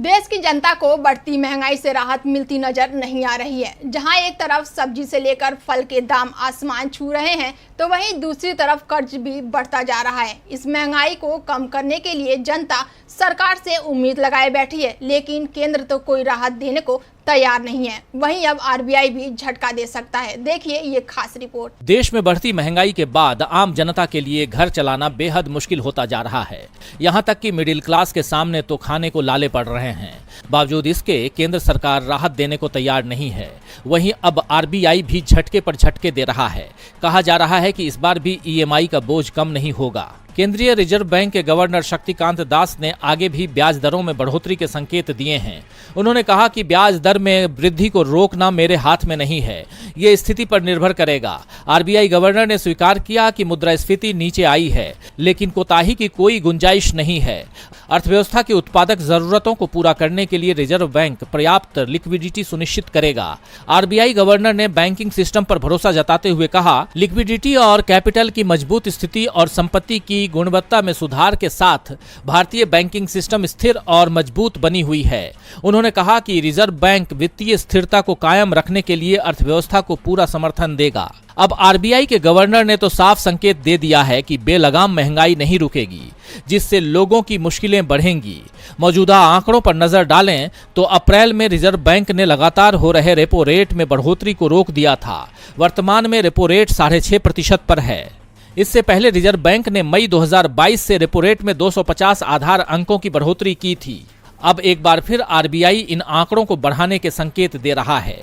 देश की जनता को बढ़ती महंगाई से राहत मिलती नजर नहीं आ रही है। जहां एक तरफ सब्जी से लेकर फल के दाम आसमान छू रहे हैं, तो वहीं दूसरी तरफ कर्ज भी बढ़ता जा रहा है। इस महंगाई को कम करने के लिए जनता सरकार से उम्मीद लगाए बैठी है, लेकिन केंद्र तो कोई राहत देने को तैयार नहीं है। वहीं अब आरबीआई भी झटका दे सकता है। देखिए ये खास रिपोर्ट। देश में बढ़ती महंगाई के बाद आम जनता के लिए घर चलाना बेहद मुश्किल होता जा रहा है। यहाँ तक कि मिडिल क्लास के सामने तो खाने को लाले पड़ रहे हैं। बावजूद इसके केंद्र सरकार राहत देने को तैयार नहीं है। वहीं अब आरबीआई भी झटके पर झटके दे रहा है। कहा जा रहा है कि इस बार भी ईएमआई का बोझ कम नहीं होगा। केंद्रीय रिजर्व बैंक के गवर्नर शक्तिकांत दास ने आगे भी ब्याज दरों में बढ़ोतरी के संकेत दिए हैं। उन्होंने कहा कि ब्याज दर में वृद्धि को रोकना मेरे हाथ में नहीं है, ये स्थिति पर निर्भर करेगा। आरबीआई गवर्नर ने स्वीकार किया कि मुद्रास्फीति नीचे आई है, लेकिन कोताही की कोई गुंजाइश नहीं है। अर्थव्यवस्था की उत्पादक जरूरतों को पूरा करने के लिए रिजर्व बैंक पर्याप्त लिक्विडिटी सुनिश्चित करेगा। आरबीआई गवर्नर ने बैंकिंग सिस्टम पर भरोसा जताते हुए कहा, लिक्विडिटी और कैपिटल की मजबूत स्थिति और संपत्ति की गुणवत्ता में सुधार के साथ भारतीय बैंकिंग सिस्टम स्थिर और मजबूत बनी हुई है। उन्होंने कहा कि रिजर्व बैंक वित्तीय स्थिरता को कायम रखने के लिए अर्थव्यवस्था को पूरा समर्थन देगा। अब आरबीआई के गवर्नर ने तो साफ संकेत दे दिया है कि बेलगाम महंगाई नहीं रुकेगी, जिससे लोगों की मुश्किलें बढ़ेंगी। मौजूदा आंकड़ों पर नजर डालें तो अप्रैल में रिजर्व बैंक ने लगातार हो रहे रेपो रेट में बढ़ोतरी को रोक दिया था। वर्तमान में रेपो रेट 6.5% पर है। इससे पहले रिजर्व बैंक ने मई 2022 से रेपो रेट में 250 आधार अंकों की बढ़ोतरी की थी। अब एक बार फिर आरबीआई इन आंकड़ों को बढ़ाने के संकेत दे रहा है।